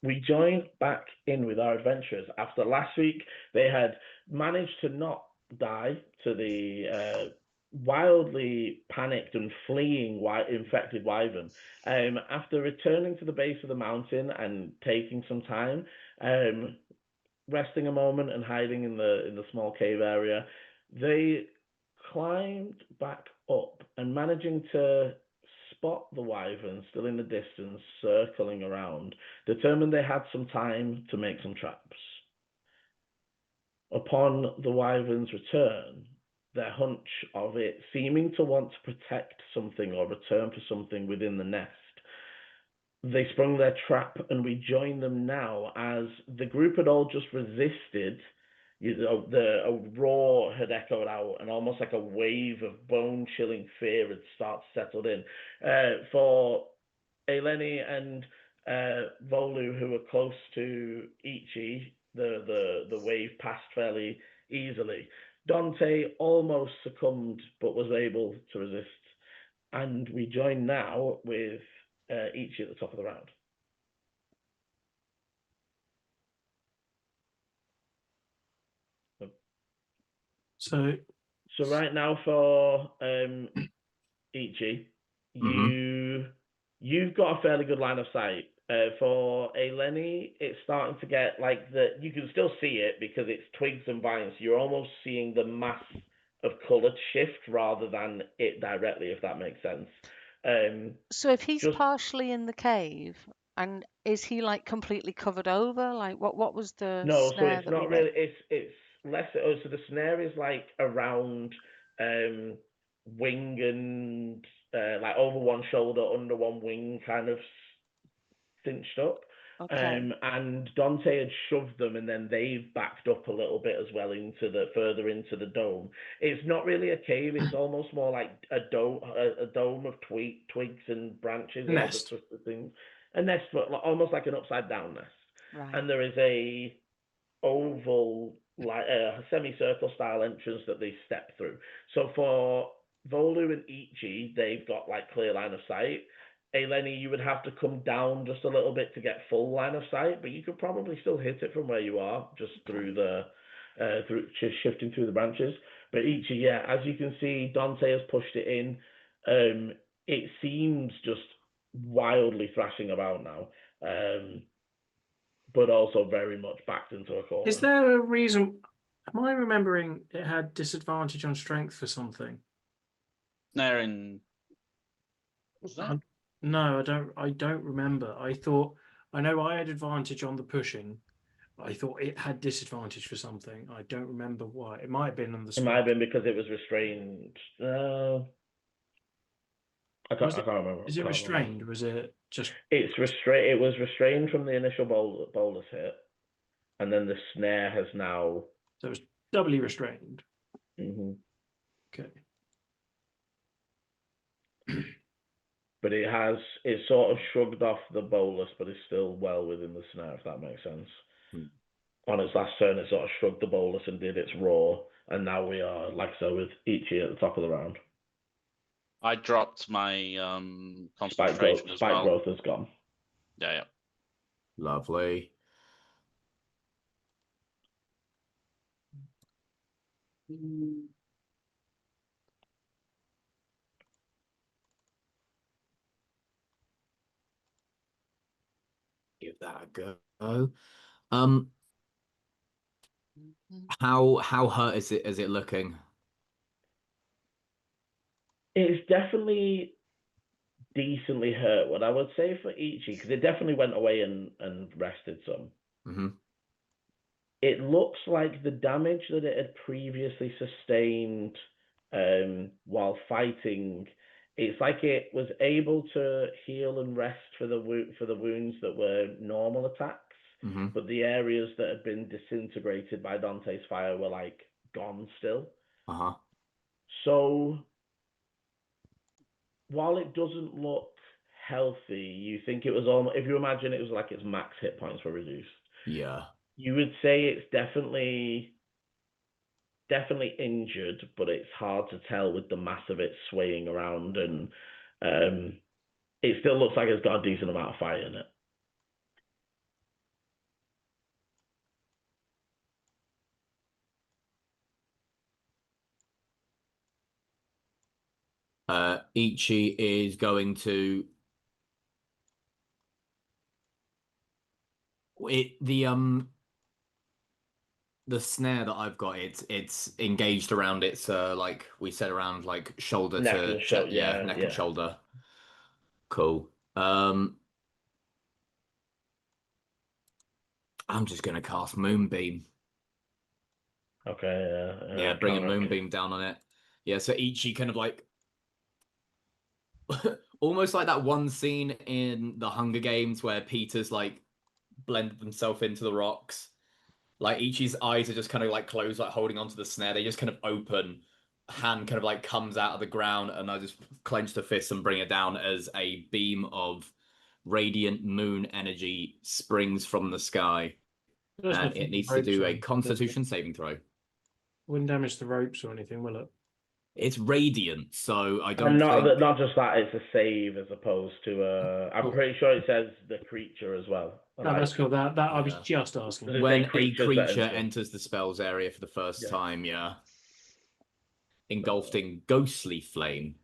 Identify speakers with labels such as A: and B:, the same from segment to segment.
A: we joined back in with our adventurers after last week. They had managed to not die to the wildly panicked and fleeing infected wyvern. After returning to the base of the mountain and taking some time, resting a moment and hiding in the small cave area, they climbed back up and managing to spot the wyvern still in the distance, circling around, determined they had some time to make some traps. Upon the wyvern's return, their hunch of it seeming to want to protect something or return for something within the nest, they sprung their trap and we join them now as the group had all just resisted. A roar had echoed out and almost like a wave of bone-chilling fear had settled in. For Eleni and Volu, who were close to Ichi, the wave passed fairly easily. Dante almost succumbed but was able to resist. And we join now with Ichi at the top of the round.
B: So
A: right now for Ichi, you've got a fairly good line of sight. For Eleni, it's starting to get like you can still see it because it's twigs and vines. You're almost seeing the mass of colored shift rather than it directly, if that makes sense.
C: So if he's partially in the cave, and is he like completely covered over? Like what was the
A: no? So
C: snare
A: it's
C: that
A: not really. It's less. Oh, so the snare is like around wing and like over one shoulder, under one wing, kind of cinched up.
C: Okay.
A: And Dante had shoved them, and then they've backed up a little bit as well further into the dome. It's not really a cave; it's almost more like a dome of twigs and branches and other twisted things. A nest, but almost like an upside down nest.
C: Right.
A: And there is a oval, like a semicircle style entrance that they step through. So for Volu and Ichi, they've got like clear line of sight. Eleni, you would have to come down just a little bit to get full line of sight, but you could probably still hit it from where you are, just through shifting through the branches. But Ichi, yeah, as you can see, Dante has pushed it in. It seems just wildly thrashing about now, but also very much backed into a corner.
B: Is there a reason? Am I remembering it had disadvantage on strength for something?
D: Snaring. Was that?
B: No, I don't remember. I know I had advantage on the pushing. I thought it had disadvantage for something. I don't remember why. It might have been on the strength.
A: It might have been because it was restrained. I can't remember.
B: Is it restrained, or is it just?
A: It's restrained. It was restrained from the initial bolus hit, and then the snare has now.
B: So it was doubly restrained.
A: Mm-hmm.
B: Okay.
A: But it's sort of shrugged off the bolus, but it's still well within the snare, if that makes sense. On its last turn, it sort of shrugged the bolus and did its roar, and now we are, like so, with Ichi at the top of the round.
D: I dropped my concentration as well.
A: Spike growth has gone.
D: Yeah.
E: Lovely. Give that a go. How hurt is it looking?
A: It's definitely decently hurt. What I would say for Ichi, because it definitely went away and rested some.
E: Mm-hmm.
A: It looks like the damage that it had previously sustained while fighting, it's like it was able to heal and rest for the wounds that were normal attacks, but the areas that had been disintegrated by Dante's fire were like gone still. So while it doesn't look healthy, you think it was almost, if you imagine it was like its max hit points were reduced.
E: Yeah. You
A: would say it's definitely injured, but it's hard to tell with the mass of it swaying around, and it still looks like it's got a decent amount of fire in it.
E: Ichi is going to the snare that I've got, it's engaged around its like we said, around like shoulder
A: neck
E: to
A: and
E: chest, neck and shoulder. Cool. I'm just gonna cast Moonbeam.
A: Okay,
E: yeah, bring a Moonbeam down on it. Yeah, so Ichi kind of like almost like that one scene in the Hunger Games where Peter's like blended himself into the rocks. Like Ichi's eyes are just kind of like closed, like holding onto the snare. They just kind of open. Hand kind of like comes out of the ground, and I just clench the fist and bring it down as a beam of radiant moon energy springs from the sky. And it needs to do a Constitution saving throw.
B: Wouldn't damage the ropes or anything, will it?
E: It's radiant, so I don't
A: and not
E: think...
A: not just that, it's a save as opposed to I'm pretty sure it says the creature as well.
B: No, that's cool. That I was just asking.
E: When a creature enters the spells area for the first time, engulfed in ghostly flame.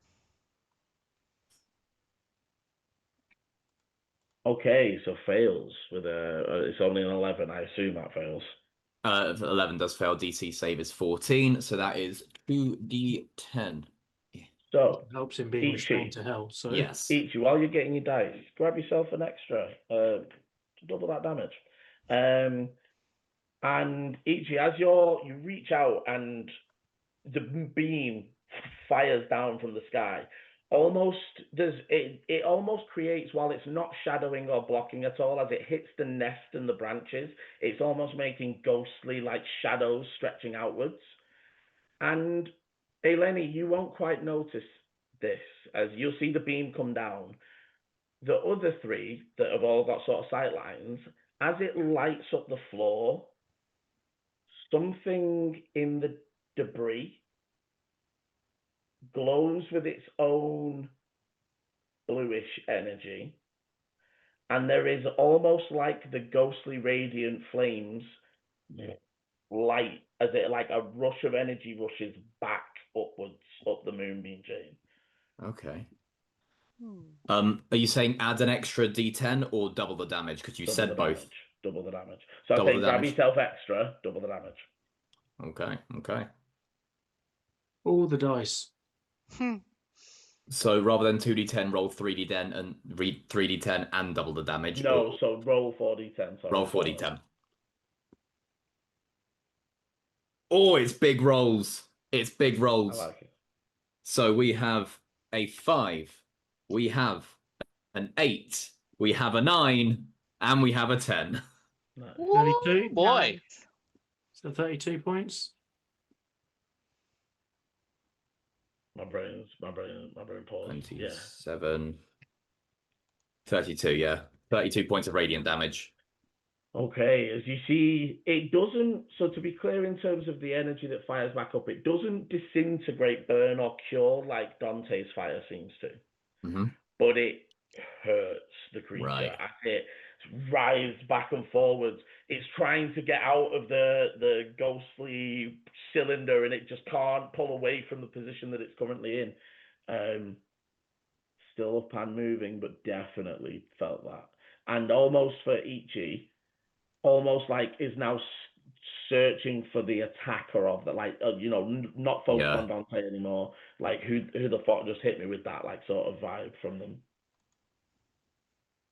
A: Okay, so fails with it's only an 11. I assume that fails.
E: 11 does fail. DC save is 14, so that is 2d10.
A: So
B: it helps him being restrained to hell. So
E: yes,
A: Ichi, while you're getting your dice, grab yourself an extra to double that damage. And Ichi, as you reach out and the beam fires down from the sky, it almost creates, while it's not shadowing or blocking at all, as it hits the nest and the branches, it's almost making ghostly like shadows stretching outwards. And Eleni, you won't quite notice this as you'll see the beam come down. The other three that have all got sort of sight lines, as it lights up the floor, something in the debris glows with its own bluish energy, and there is almost like the ghostly radiant flames light as it like a rush of energy rushes back upwards up the moonbeam chain.
E: Okay. Are you saying add an extra d10 or double the damage? Because you said both.
A: Double the damage. So I say grab yourself extra, double the damage.
E: Okay.
B: All the dice.
E: So rather than 2d10, roll 3d10 and read 3d10 and double the damage.
A: No, so roll 4d10. Sorry,
E: roll 4d10. Oh, it's big rolls. It's big rolls.
A: I like it.
E: So we have a 5. We have an 8. We have a 9. And we have a 10.
B: Nice. 32?
D: Boy.
B: So 32 points.
A: My brain paused.
E: 27. 32, yeah. 32 points of radiant damage.
A: Okay, as you see, it doesn't, so to be clear in terms of the energy that fires back up, it doesn't disintegrate, burn, or cure like Dante's fire seems to.
E: Mm-hmm.
A: But it hurts the creature.
E: Right.
A: As it writhes back and forwards. It's trying to get out of the ghostly cylinder, and it just can't pull away from the position that it's currently in. Still up and moving, but definitely felt that. And almost for Ichi, almost like is now searching for the attacker of the, like, not focused on Dante anymore. Like, who the fuck just hit me with that, like, sort of vibe from them.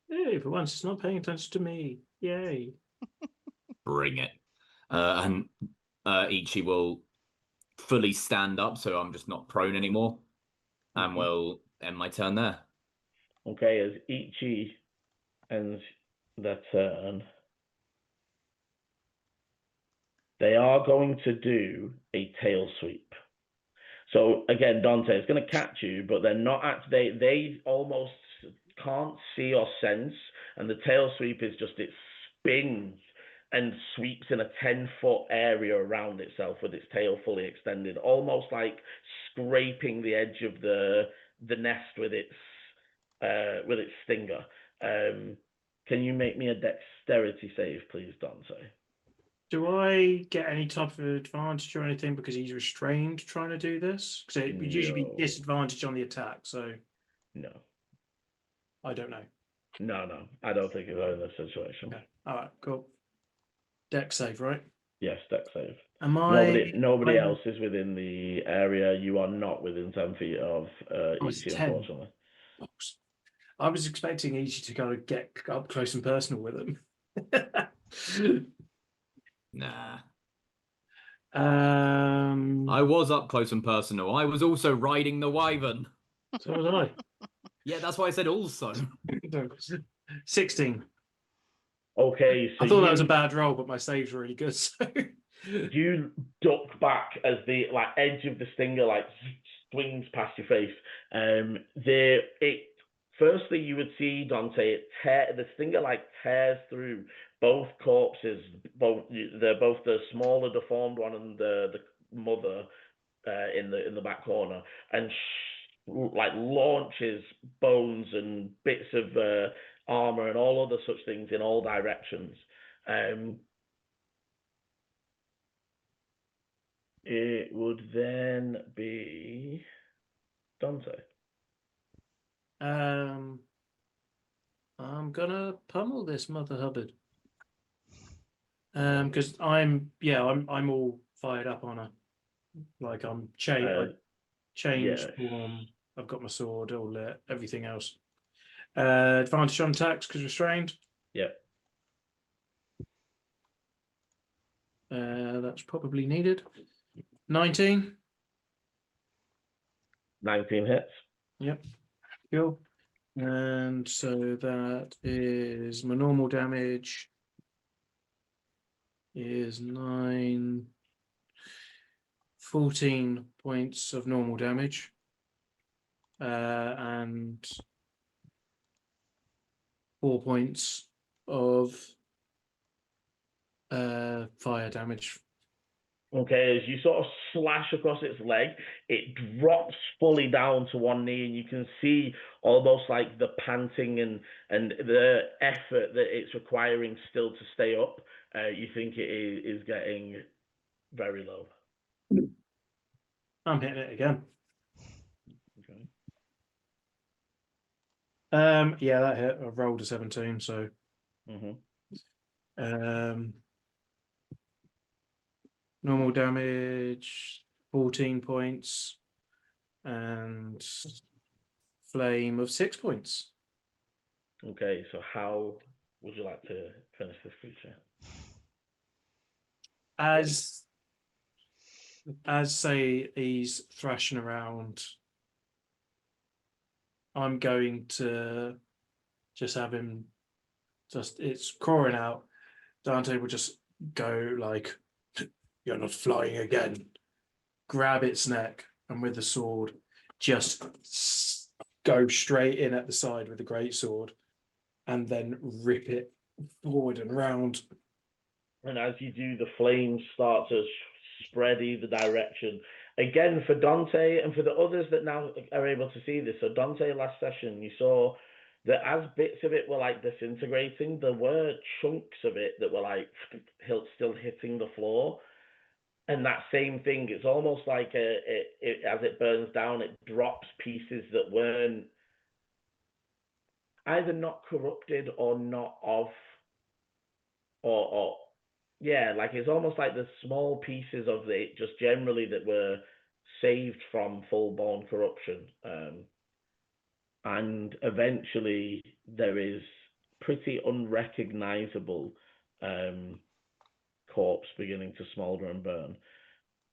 B: Hey, for once it's not paying attention to me. Yay.
E: Bring it. And Ichi will fully stand up, so I'm just not prone anymore. And we'll end my turn there.
A: Okay, as Ichi ends their turn, they are going to do a tail sweep. So again, Dante is going to catch you, but they're not actually, they almost can't see or sense, and the tail sweep is just, it spins and sweeps in a 10-foot area around itself with its tail fully extended, almost like scraping the edge of the nest with its stinger. Can you make me a dexterity save, please, Dante?
B: Do I get any type of advantage or anything because he's restrained trying to do this? Because it would usually be disadvantage on the attack, so
A: No.
B: I don't know.
A: No. I don't think it's in this situation.
B: Okay. All right, cool. Dex save, right?
A: Yes, dex save.
B: Am I...
A: Nobody else is within the area. You are not within 10 feet of
B: it's
A: ET,
B: 10.
A: unfortunately.
B: I was expecting Ichi to kind of get up close and personal with him.
E: Nah.
B: I
E: was up close and personal. I was also riding the wyvern.
B: So was I.
E: Yeah, that's why I said also.
B: 16.
A: Okay, so
B: I thought that was a bad roll, but my saves were really good. So
A: you duck back as the edge of the stinger swings past your face. Firstly, you would see Dante. The stinger tears through both corpses, both the smaller deformed one and the mother in the back corner, and launches bones and bits of armor and all other such things in all directions. It would then be Dante.
B: I'm gonna pummel this mother hubbard. Because I'm all fired up on her. Like I'm changed form. I've got my sword all lit, everything else. Advantage on attacks because restrained.
A: Yep.
B: That's probably needed. 19.
A: 19 hits.
B: Yep. Cool. And so that is my normal damage is 14 points of normal damage. And 4 points of fire damage.
A: Okay, as you sort of slash across its leg, it drops fully down to one knee, and you can see almost the panting and the effort that it's requiring still to stay up. You think it is getting very low.
B: I'm hitting it again.
A: Okay.
B: Yeah, that hit. I've rolled a 17, so. Normal damage, 14 points, and flame of 6 points.
A: Okay, so how would you like to finish this creature?
B: As say he's thrashing around, I'm going to just have him it's crawling out. Dante will just go you're not flying again. Grab its neck and with the sword, just go straight in at the side with the great sword, and then rip it forward and round.
A: And as you do, the flames start to spread either direction. Again, for Dante and for the others that now are able to see this. So Dante, last session, you saw that as bits of it were disintegrating, there were chunks of it that were still hitting the floor. And that same thing, it's almost as it burns down, it drops pieces that weren't either not corrupted or not of, it's almost like the small pieces of it just generally that were saved from full-blown corruption. And eventually there is pretty unrecognizable corpse beginning to smolder and burn.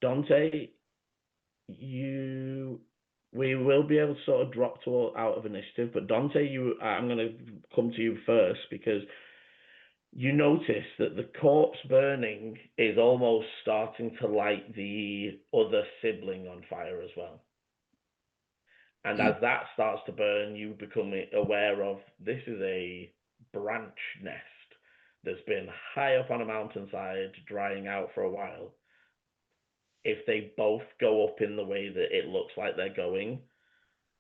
A: Dante, we will be able to sort of drop out of initiative, but Dante, I'm going to come to you first because you notice that the corpse burning is almost starting to light the other sibling on fire as well. And as that starts to burn, you become aware of this is a branch nest that's been high up on a mountainside, drying out for a while. If they both go up in the way that it looks like they're going,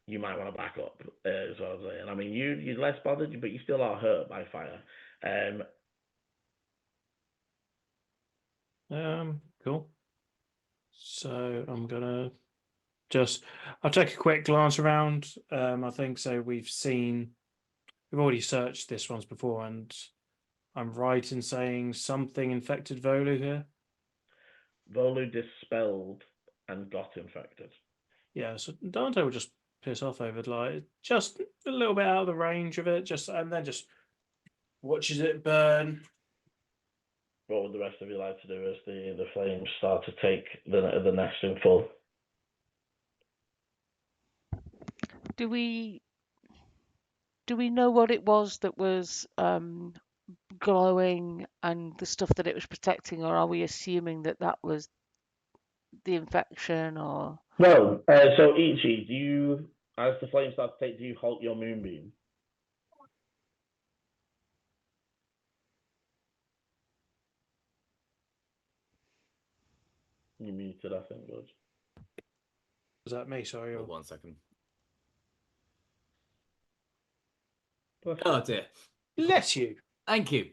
A: you might want to back up. Is what I'm saying. I mean, you're less bothered, but you still are hurt by fire.
B: Cool. So I'm gonna I'll take a quick glance around. I think so. We've already searched this once before, and I'm right in saying something infected Volu here.
A: Volu dispelled and got infected.
B: Yeah, so Dante will just piss off over like just a little bit out of the range of it, and then just watches it burn.
A: What would the rest of you like to do as the flames start to take the nest in full?
C: Do we know what it was that was glowing and the stuff that it was protecting, or are we assuming that was the infection? Or
A: Well, so Ichi, do you, as the flames start to take, do you halt your moonbeam? You muted, I think, good.
B: Was that me? Sorry.
E: Hold 1 second.
A: Bless
E: Oh dear.
B: Bless you.
E: Thank you.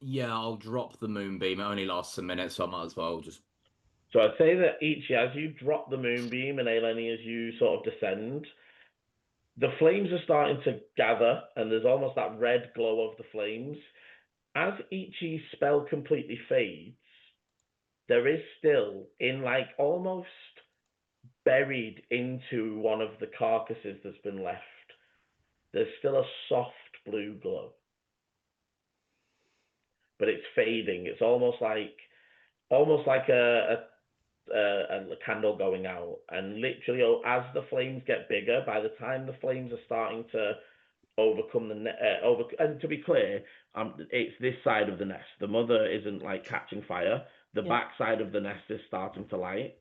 E: Yeah, I'll drop the moonbeam. It only lasts a minute, so I might as well just.
A: So I'd say that Ichi, as you drop the moonbeam, and Eleni, as you sort of descend, the flames are starting to gather, and there's almost that red glow of the flames. As Ichi's spell completely fades, there is still, in like almost buried into one of the carcasses that's been left, there's still a soft blue glow. But it's fading. It's almost like a candle going out. And literally, as the flames get bigger, by the time the flames are starting to overcome and to be clear, it's this side of the nest. The mother isn't like catching fire. The back side of the nest is starting to light.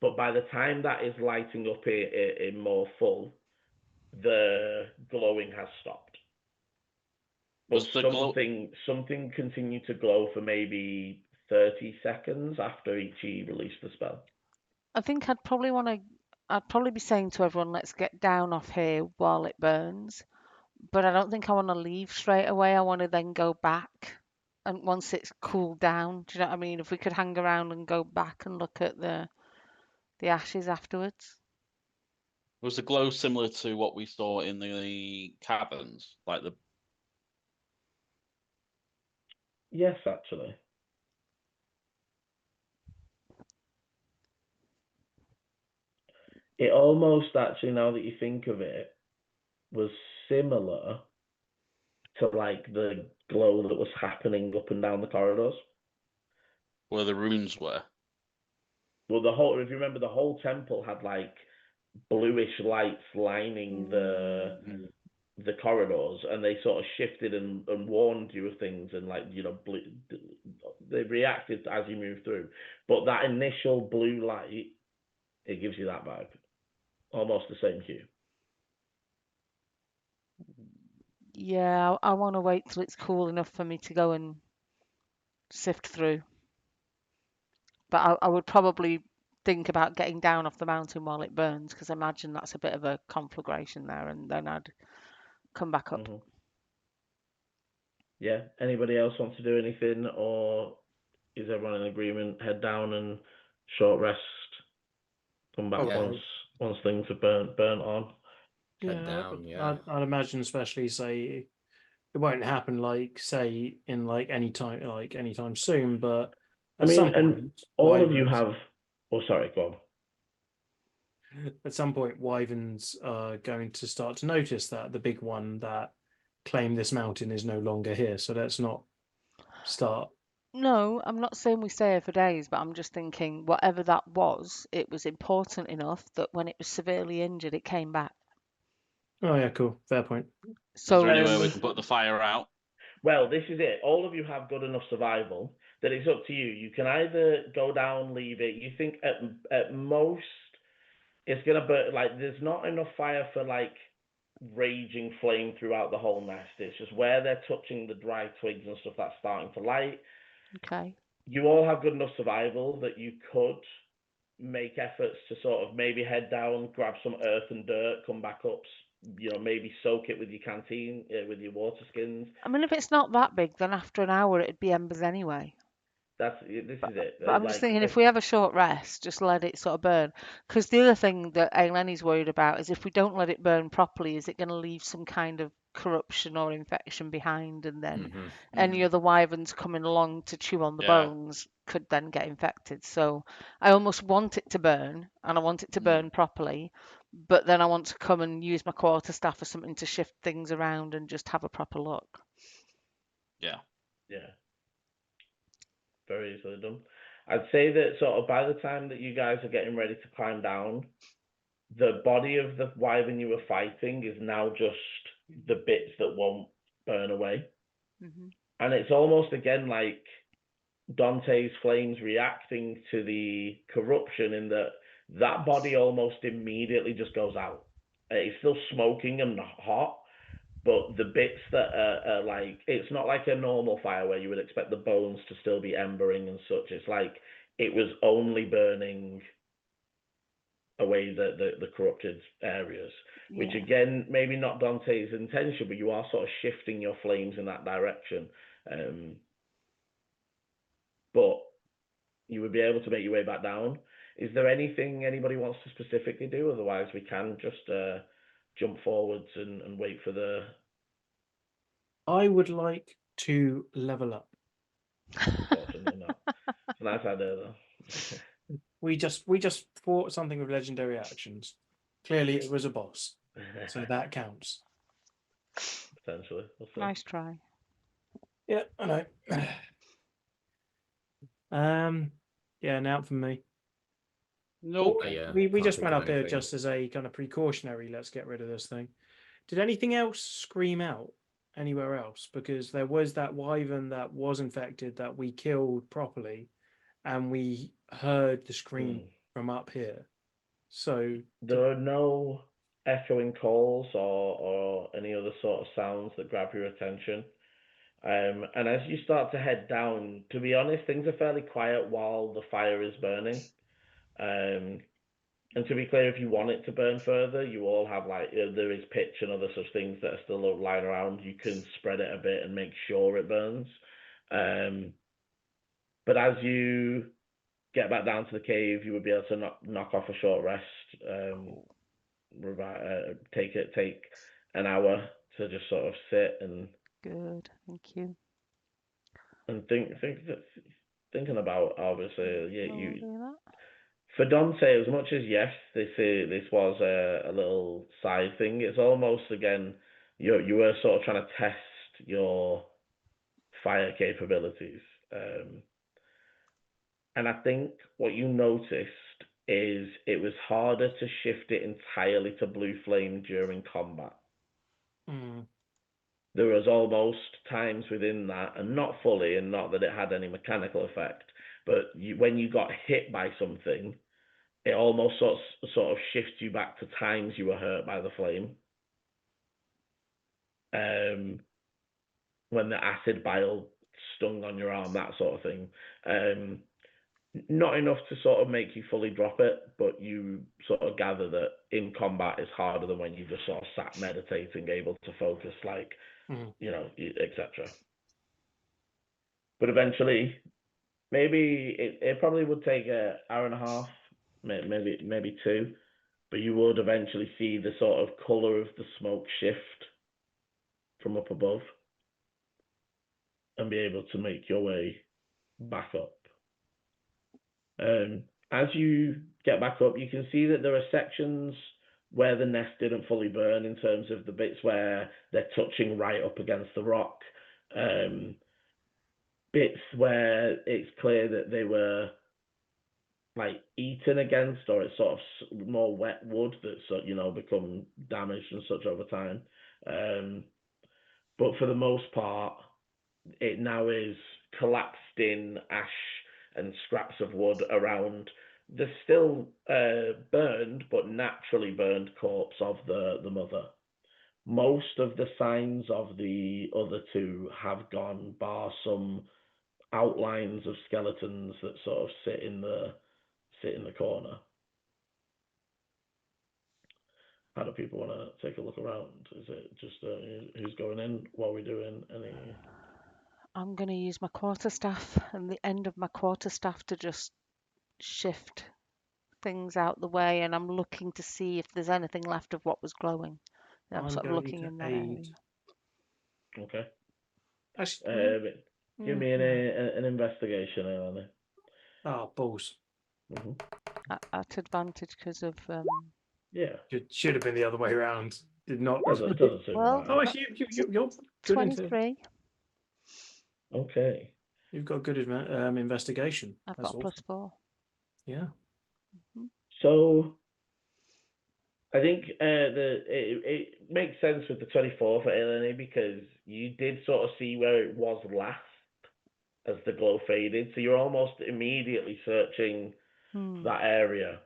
A: But by the time that is lighting up in more full, the glowing has stopped. But something continued to glow for maybe 30 seconds after Ichi released the spell.
C: I think I'd probably be saying to everyone, let's get down off here while it burns. But I don't think I want to leave straight away. I want to then go back, and once it's cooled down, do you know what I mean? If we could hang around and go back and look at the ashes afterwards.
D: Was the glow similar to what we saw in the caverns, like the?
A: Yes, actually. It almost actually, now that you think of it, was similar to like the glow that was happening up and down the corridors.
D: Where the runes were.
A: Well, if you remember, the whole temple had like bluish lights lining the corridors, and they sort of shifted and warned you of things, and like, you know, they reacted as you moved through. But that initial blue light, it gives you that vibe, almost the same hue.
C: Yeah, I want to wait till it's cool enough for me to go and sift through. But I would probably think about getting down off the mountain while it burns, because I imagine that's a bit of a conflagration there, and then I'd come back up.
A: Mm-hmm. Yeah. Anybody else want to do anything, or is everyone in agreement? Head down and short rest. Come back once things are burnt on.
E: Head down. Yeah.
B: I'd imagine, especially say it won't happen like say in like any time soon, but
A: I mean, and all of you have. Oh, sorry, go on.
B: At some point, wyverns are going to start to notice that the big one that claimed this mountain is no longer here. So let's not start.
C: No, I'm not saying we stay here for days, but I'm just thinking whatever that was, it was important enough that when it was severely injured, it came back.
B: Oh yeah, cool. Fair point.
C: So
D: is there any way we can put the fire out?
A: Well, this is it. All of you have good enough survival that it's up to you. You can either go down, leave it. You think at most it's gonna burn. Like, there's not enough fire for like raging flame throughout the whole nest. It's just where they're touching the dry twigs and stuff that's starting to light.
C: Okay.
A: You all have good enough survival that you could make efforts to sort of maybe head down, grab some earth and dirt, come back up, you know, maybe soak it with your canteen, with your water skins.
C: I mean, if it's not that big, then after an hour it'd be embers anyway.
A: This is it.
C: But I'm just
A: Like,
C: thinking, if we have a short rest, just let it sort of burn. Because the other thing that Eleni's worried about is if we don't let it burn properly, is it going to leave some kind of corruption or infection behind, and then
E: Mhm.
C: any other wyverns coming along to chew on the
D: Yeah.
C: bones could then get infected. So I almost want it to burn, and I want it to burn properly, but then I want to come and use my quarterstaff or something to shift things around and just have a proper look.
D: Yeah.
A: yeah, very easily done. I'd say that sort of by the time that you guys are getting ready to climb down, the body of the wyvern you were fighting is now just the bits that won't burn away.
C: Hmm.
A: And it's almost again like Dante's flames reacting to the corruption in that body almost immediately just goes out. It's still smoking and hot, but the bits that are like, it's not like a normal fire where you would expect the bones to still be embering and such. It's like it was only burning away the corrupted areas, which
C: Yeah.
A: again, maybe not Dante's intention, but you are sort of shifting your flames in that direction. But you would be able to make your way back down. Is there anything anybody wants to specifically do? Otherwise, we can just jump forwards and wait for the.
B: I would like to level up.
A: Unfortunately, not. It's a nice idea, though.
B: We just fought something with legendary actions. Clearly, it was a boss, so that counts.
A: Potentially. We'll see.
C: Nice try.
B: Yeah, I know. Yeah, now for me.
D: Nope.
E: Yeah,
B: we
E: can't
B: just
E: think
B: went
E: of
B: up here
E: anything.
B: just as a kind of precautionary. Let's get rid of this thing. Did anything else scream out anywhere else? Because there was that wyvern that was infected that we killed properly, and we heard the scream from up here. So
A: There are no echoing calls or any other sort of sounds that grab your attention. And as you start to head down, to be honest, things are fairly quiet while the fire is burning. And to be clear, if you want it to burn further, you all have like there is pitch and other such things that are still lying around. You can spread it a bit and make sure it burns. But as you get back down to the cave, you would be able to knock off a short rest. Take an hour to just sort of sit and
C: Good. Thank you.
A: thinking about obviously
C: I'll do that.
A: for Dante, as much as yes, this was a little side thing. It's almost again you were sort of trying to test your fire capabilities, and I think what you noticed is it was harder to shift it entirely to blue flame during combat. There was almost times within that, and not fully, and not that it had any mechanical effect, but when you got hit by something, it almost sort of shifts you back to times you were hurt by the flame. When the acid bile stung on your arm, that sort of thing. Not enough to sort of make you fully drop it, but you sort of gather that in combat it's harder than when you just sort of sat meditating, able to focus, like, etc. But eventually, maybe it probably would take an hour and a half, maybe two, but you would eventually see the sort of color of the smoke shift from up above and be able to make your way back up. As you get back up, you can see that there are sections where the nest didn't fully burn, in terms of the bits where they're touching right up against the rock. Bits where it's clear that they were like eaten against, or it's sort of more wet wood that's become damaged and such over time. But for the most part, it now is collapsed in ash and scraps of wood around the still burned but naturally burned corpse of the mother. Most of the signs of the other two have gone, bar some outlines of skeletons that sort of sit in the corner. How do people want to take a look around? Is it just who's going in? What are we doing? Any?
C: I'm going to use my quarterstaff and the end of my quarterstaff to just shift things out the way, and I'm looking to see if there's anything left of what was glowing. And I'm
B: I'm
C: sort of
B: going
C: looking
B: to
C: in that
B: aid.
C: area.
A: Okay.
B: Actually,
A: Give me an investigation, Elena.
B: oh, balls.
C: At advantage because of
A: Yeah.
B: It should have been the other way around. Did not.
A: It doesn't seem
C: Well,
A: right.
B: Oh, actually, you're good into.
C: 23.
A: Okay.
B: You've got good investigation.
C: I've
B: That's
C: got a +4.
B: Yeah.
A: So I think it makes sense with the 24 for Eleni, because you did sort of see where it was last as the glow faded, so you're almost immediately searching that area.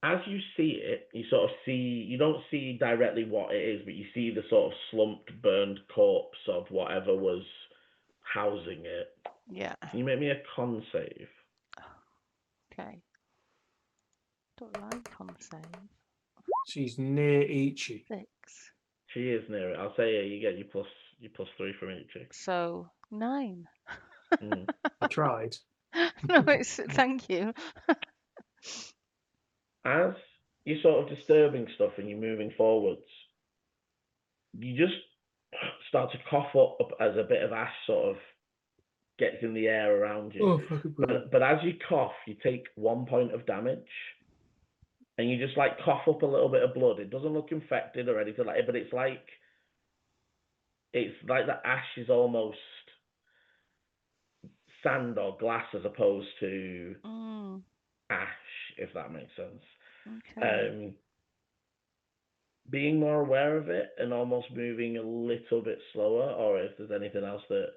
A: As you see it, you don't see directly what it is, but you see the sort of slumped, burned corpse of whatever was housing it.
C: Yeah.
A: Can you make me a con save?
C: Okay. Don't like con save.
B: She's near Ichi.
C: 6.
A: She is near it. I'll say you get your +3 from each.
C: So 9.
B: I tried.
C: No, it's thank you.
A: As you're sort of disturbing stuff and you're moving forwards, you just start to cough up as a bit of ash sort of gets in the air around you.
B: Oh, fucking brilliant.
A: But as you cough, you take 1 point of damage, and you just like cough up a little bit of blood. It doesn't look infected or anything like it, but it's like the ash is almost sand or glass as opposed to ash, if that makes sense.
C: Okay.
A: Being more aware of it and almost moving a little bit slower, or if there's anything else that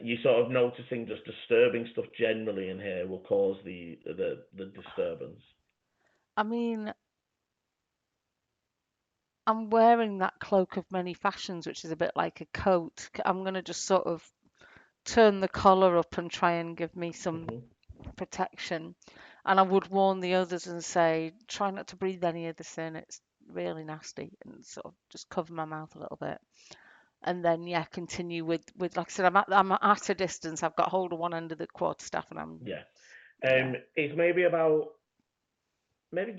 A: you sort of noticing, just disturbing stuff generally in here will cause the disturbance.
C: I mean, I'm wearing that cloak of many fashions, which is a bit like a coat. I'm going to just sort of turn the collar up and try and give me some protection. And I would warn the others and say, try not to breathe any of this in. It's really nasty, and sort of just cover my mouth a little bit. And then, yeah, continue with like I said, I'm at a distance. I've got hold of one end of the quarterstaff, and I'm
A: It's maybe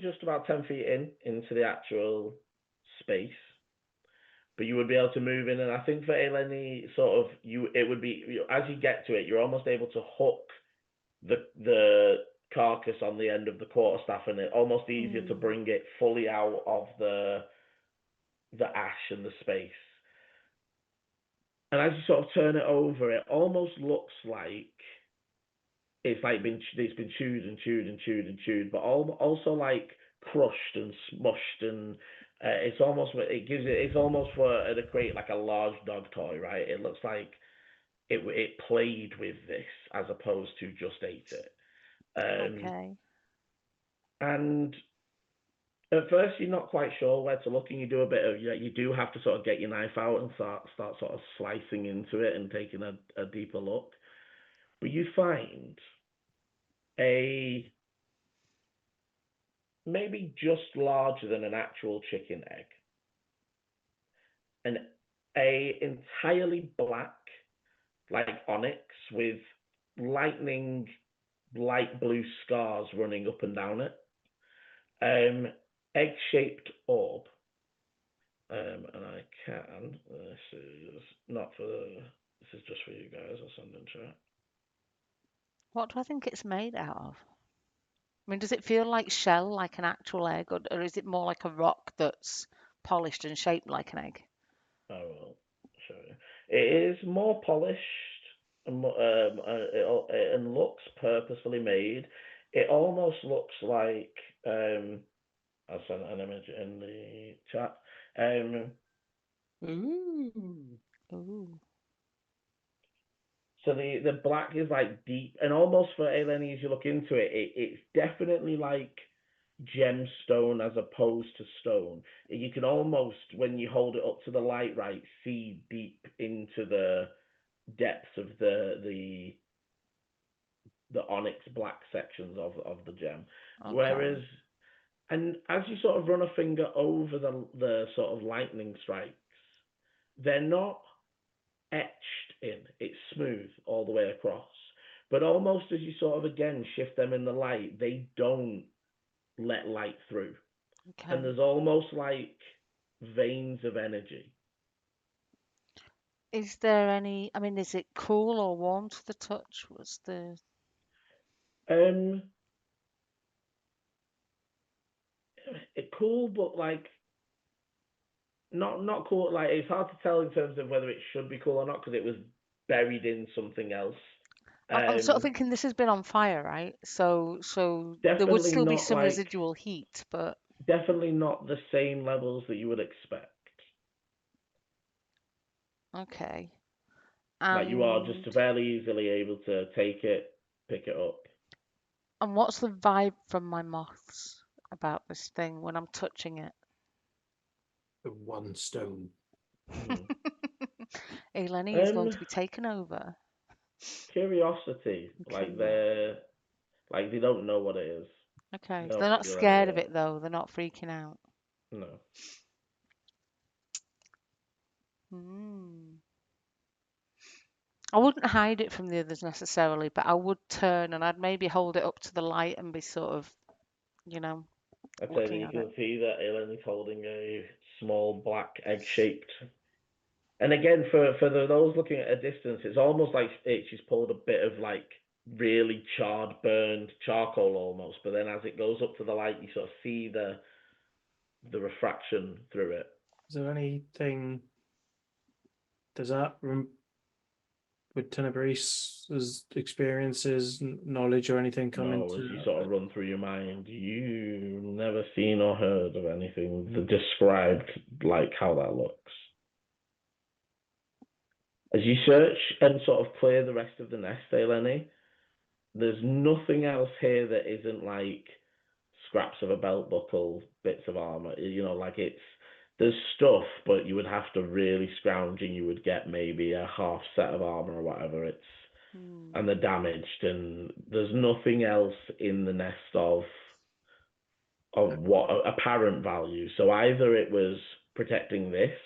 A: just about 10 feet into the actual space, but you would be able to move in. And I think for Eleni, sort of it would be, as you get to it, you're almost able to hook the carcass on the end of the quarterstaff, and it's almost easier to bring it fully out of the ash and the space. And as you sort of turn it over, it almost looks like it's been chewed and chewed and chewed and chewed, but also like crushed and smushed, and it's almost for to create like a large dog toy, right? It looks like it played with this as opposed to just ate it.
C: okay.
A: And at first you're not quite sure where to look, and you do a bit of you do have to sort of get your knife out and start sort of slicing into it and taking a deeper look. But you find a maybe just larger than an actual chicken egg, and a entirely black, like onyx, with lightning light blue scars running up and down it. Egg-shaped orb. And I can. This is just for you guys. I'll send in chat.
C: What do I think it's made out of? I mean, does it feel like shell, like an actual egg, or is it more like a rock that's polished and shaped like an egg?
A: I will show you. It is more polished and looks purposefully made. It almost looks like I'll send an image in the chat.
C: Ooh.
A: So the black is like deep, and almost for Eleni, as you look into it, it's definitely like gemstone as opposed to stone. You can almost, when you hold it up to the light, right, see deep into the depths of the onyx black sections of the gem.
C: Okay.
A: Whereas, and as you sort of run a finger over the sort of lightning strikes, they're not etched in. It's smooth all the way across. But almost as you sort of again shift them in the light, they don't let light through.
C: Okay.
A: And there's almost like veins of energy.
C: Is there any? I mean, is it cool or warm to the touch? What's the?
A: It cool, but like not cool. Like it's hard to tell in terms of whether it should be cool or not because it was buried in something else.
C: I'm sort of thinking this has been on fire, right? So there would
A: Definitely
C: still be
A: not
C: some
A: like
C: residual heat, but
A: definitely not the same levels that you would expect.
C: okay.
A: Like you are just
C: And
A: fairly easily able to take it, pick it up.
C: what's the vibe from my moths about this thing when I'm touching it?
B: The one stone.
C: Eleni is going to be taken over.
A: Curiosity,
C: Okay.
A: like they don't know what it is.
C: Okay.
A: They
C: They're
A: don't
C: not
A: feel
C: scared
A: any
C: of it though. They're not freaking out.
A: No.
C: Hmm. I wouldn't hide it from the others necessarily, but I would turn and I'd maybe hold it up to the light and be sort of, you know,
A: I'd say that
C: looking
A: you
C: at
A: can
C: it.
A: see that Ellen's holding a small black egg-shaped. And again, for those looking at a distance, it's almost like she's pulled a bit of like really charred, burned charcoal almost. But then as it goes up to the light, you sort of see the refraction through it.
B: Is there anything? Does that with Tenebrice's experiences, knowledge, or anything come
A: No, as
B: into
A: you sort of run through your mind, you never seen or heard of anything that described like how that looks. As you search and sort of clear the rest of the nest, Eleni, there's nothing else here that isn't like scraps of a belt buckle, bits of armor. You know, like there's stuff, but you would have to really scrounge and you would get maybe a half set of armor or whatever. And they're damaged, and there's nothing else in the nest of what apparent value. So either it was protecting this,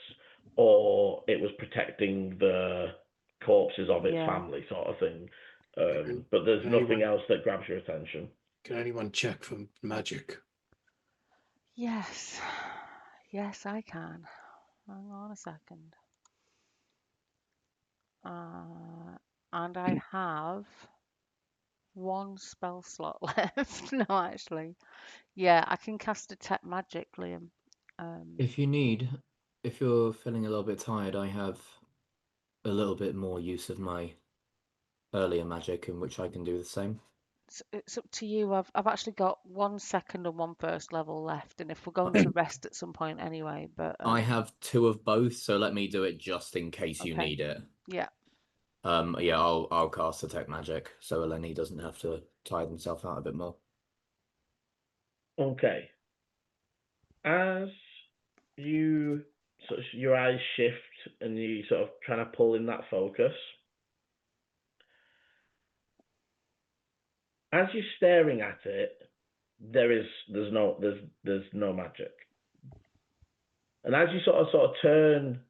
A: or it was protecting the corpses of its family, sort of thing. But there's nothing else that grabs your attention.
B: Can anyone check for magic?
C: Yes. Yes, I can. Hang on a second. And I have one spell slot left. No, actually. Yeah, I can cast Detect Magic, Liam.
E: If you're feeling a little bit tired, I have a little bit more use of my earlier magic in which I can do the same.
C: It's up to you. I've actually got 1 second and 1 first level left, and if we're going to rest at some point anyway, but
E: I have 2 of both, so let me do it just in case you
C: okay.
E: need it.
C: Yeah.
E: Yeah, I'll cast Detect Magic so Eleni doesn't have to tire himself out a bit more.
A: Okay. As you sort of your eyes shift and you sort of trying to pull in that focus, as you're staring at it, there's no magic. And as you sort of turn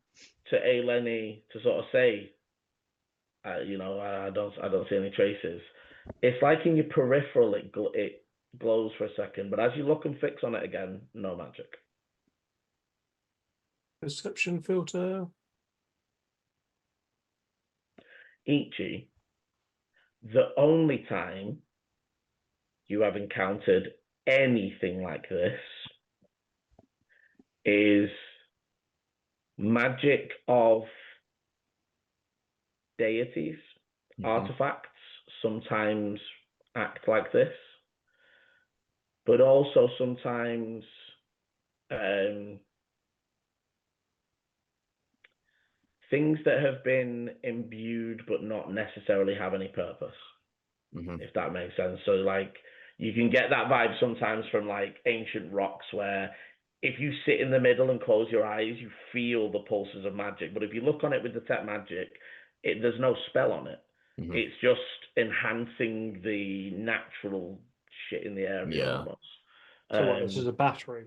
A: to Eleni to sort of say, I don't see any traces. It's like in your peripheral, it glows for a second, but as you look and fix on it again, no magic.
B: Perception filter.
A: Ichi, the only time you have encountered anything like this is magic of deities, artifacts sometimes act like this, but also sometimes things that have been imbued but not necessarily have any purpose, if that makes sense. So like you can get that vibe sometimes from like ancient rocks where if you sit in the middle and close your eyes, you feel the pulses of magic. But if you look on it with Detect Magic, there's no spell on it. It's just enhancing the natural shit in the area almost.
B: So what, this is a battery?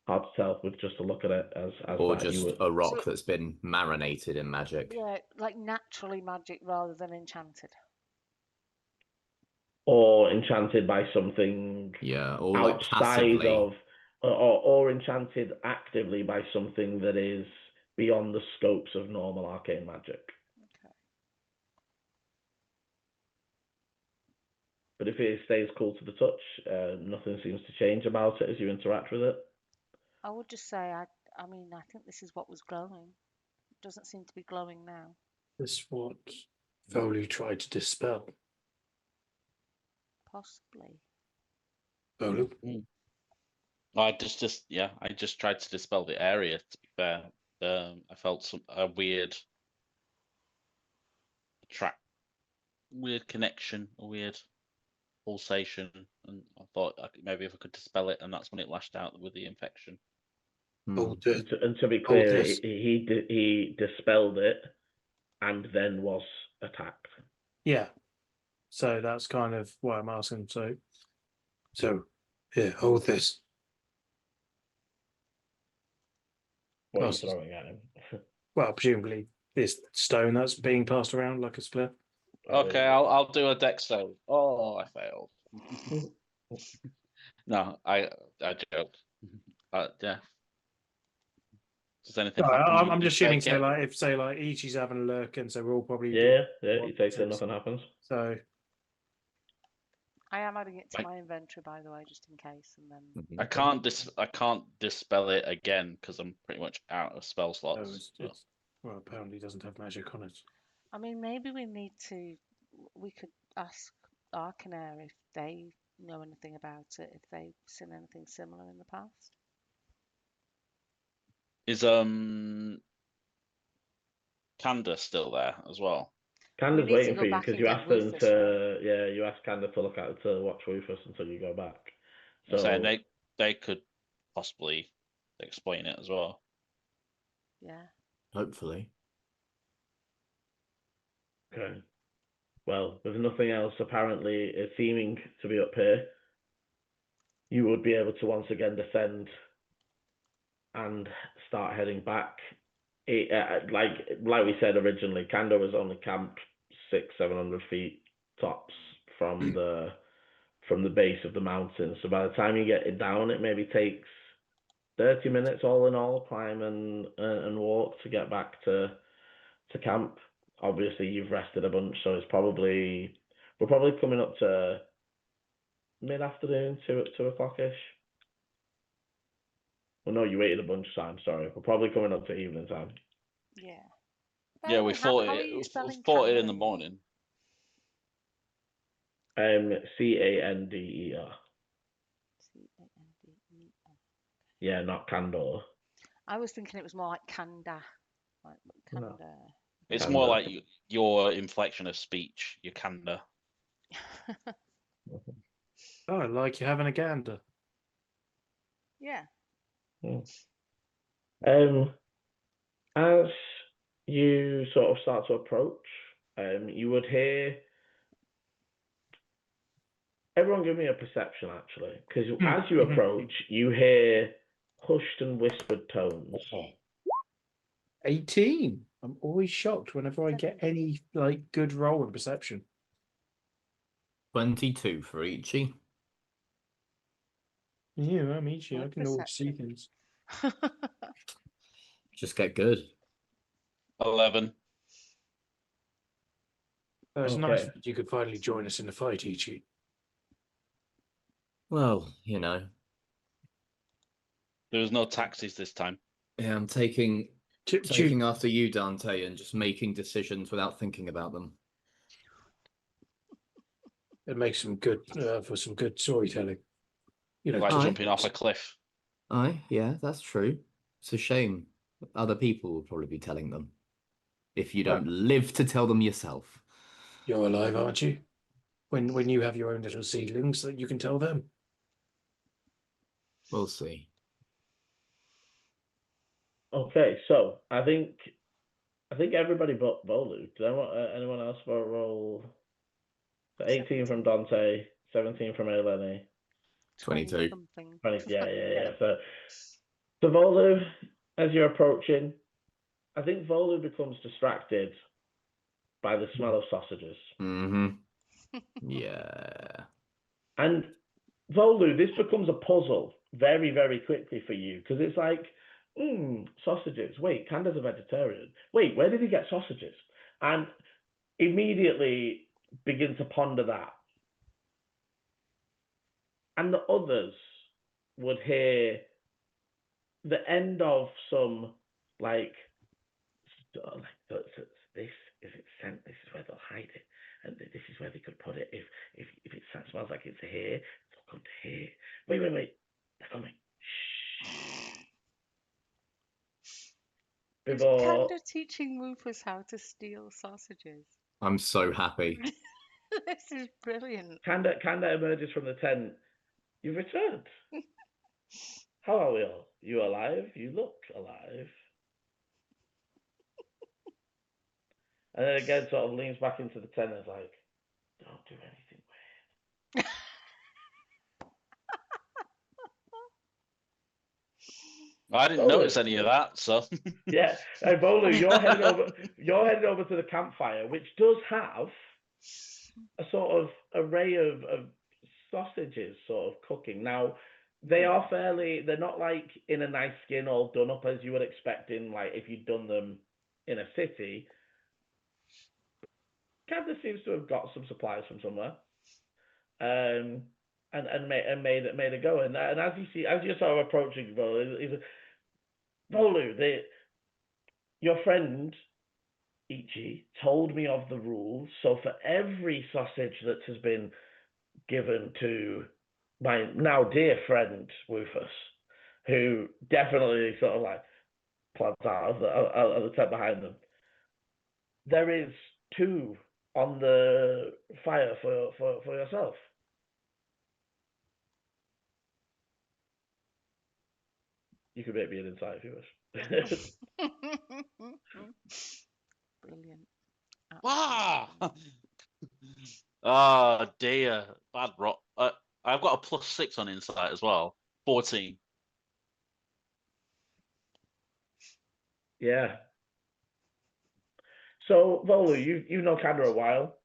A: Hard to tell with just a look at it as
E: Or
A: that. You
E: just
A: would,
E: a rock
C: So-
E: that's been marinated in magic.
C: Yeah, like naturally magic rather than enchanted.
A: or enchanted by something
E: Yeah, or like
A: outside
E: passively.
A: of, or enchanted actively by something that is beyond the scopes of normal arcane magic.
C: Okay.
A: But if it stays cool to the touch, nothing seems to change about it as you interact with it.
C: I would just say, I mean, I think this is what was glowing. It doesn't seem to be glowing now.
B: This is what Foley tried to dispel.
C: Possibly.
B: Foley?
D: I just tried to dispel the area. To be fair, I felt a weird weird connection, a weird pulsation, and I thought maybe if I could dispel it, and that's when it lashed out with the infection.
B: Oh,
A: And to be clear,
B: this.
A: he dispelled it and then was attacked.
B: Yeah. So that's kind of why I'm asking. So here, hold this.
A: What are you
B: Passes.
A: throwing at him?
B: Well, presumably this stone that's being passed around like a spliff.
D: Okay, I'll do a dex save. Oh, I failed. No, I joked. Yeah. Does anything
B: No,
D: happen?
B: I'm
D: You
B: just assuming.
D: take
B: So,
D: it?
B: like, if say like Ichi's having a look, and so we're all probably
A: Yeah, you
B: what,
A: take it,
B: six?
A: nothing happens.
B: So
C: I am adding it to
D: Like-
C: my inventory, by the way, just in case. And then
D: I can't dispel it again because I'm pretty much out of spell slots.
B: it's well, apparently doesn't have magic on it.
C: I mean, maybe we could ask Arcanair if they know anything about it, if they've seen anything similar in the past.
D: Is Kanda still there as well?
A: Candace's
C: need to
A: waiting
C: go
A: for you
C: back
A: because
C: and
A: you
C: get
A: asked them
C: Rufus
A: to. Yeah, you asked Candace to watch Rufus until you go back.
D: I'm
A: So
D: saying they could possibly explain it as well.
C: Yeah.
E: Hopefully.
A: okay. Well, with nothing else apparently seeming to be up here, you would be able to once again descend and start heading back. Like we said originally, Kanda was only camped 600-700 feet tops from the base of the mountain. So by the time you get it down, it maybe takes 30 minutes all in all, climb and walk to get back to camp. Obviously, you've rested a bunch, so we're probably coming up to mid-afternoon, 2 o'clock-ish. Well, no, you waited a bunch of time. Sorry, we're probably coming up to evening time.
C: Yeah.
D: Yeah, we fought
C: how are
D: it.
C: you
D: We
C: spelling
D: fought it
C: Kanda
D: in the
C: again?
D: morning.
A: Cander.
C: C-A-N-D-E-R.
A: Yeah, not Candor.
C: I was thinking it was more like Kanda. Like
A: No.
C: Kanda.
D: It's
A: Kanda.
D: more like your inflection of speech, your Kanda.
B: Oh, like you're having a gander.
C: Yeah.
A: As you sort of start to approach, you would hear. Everyone, give me a perception actually, because as you approach, you hear hushed and whispered tones.
B: 18. I'm always shocked whenever I get any like good roll in perception.
E: 22 for Ichi.
B: Yeah, I'm Ichi. I
C: Good
B: can always see
C: perception.
B: things.
E: Just get good.
D: 11.
B: It's nice
A: Okay.
B: that you could finally join us in the fight, Ichi.
E: Well, you know.
D: There was no taxis this time.
E: Yeah, I'm taking
B: Ch-
E: after you, Dante, and just making decisions without thinking about them.
B: It makes some good for some good storytelling. You know,
D: Like
E: Aye.
D: jumping off a cliff.
E: Aye, yeah, that's true. It's a shame. Other people will probably be telling them. If you don't live to tell them yourself.
B: you're alive, aren't you? When you have your own little seedlings, that you can tell them.
E: We'll see.
A: Okay, so I think everybody but Volu. Does anyone else vote roll? So 18 from Dante, 17 from Eleni.
E: 22.
C: Something.
A: 20, yeah. So So Volu, as you're approaching, I think Volu becomes distracted by the smell of sausages.
E: Mm-hmm. Yeah.
A: And Volu, this becomes a puzzle very, very quickly for you, because it's like, sausages. Wait, Canda's a vegetarian. Wait, where did he get sausages? And immediately begin to ponder that. And the others would hear the end of some like this is it sent. This is where they'll hide it, and this is where they could put it. If it smells like it's here, they'll come to here. Wait, they're coming. Shh.
C: Is
A: Before
C: Kanda teaching Rufus how to steal sausages?
E: I'm so happy.
C: This is brilliant.
A: Kanda emerges from the tent. You've returned. How are we all? You alive? You look alive. And then again, sort of leans back into the tent and is like, don't do anything weird.
D: I didn't notice any of that, so.
A: Yeah, and Bolu, you're heading over to the campfire, which does have a sort of array of sausages sort of cooking. Now, they're not like in a nice skin all done up as you would expect in, like, if you'd done them in a city. Canada seems to have got some supplies from somewhere, and made it go. And as you're sort of approaching Volu, your friend Ichi told me of the rules. So for every sausage that has been given to my now dear friend Rufus, who definitely sort of like plants out of the tent behind them, there is 2 on the fire for yourself. You could make me an insight if you wish.
C: Brilliant.
D: Wow.
C: Absolutely.
D: Oh dear, bad rot. I've got a +6 on insight as well. 14.
A: Yeah. So Volu, you know Kanda a while.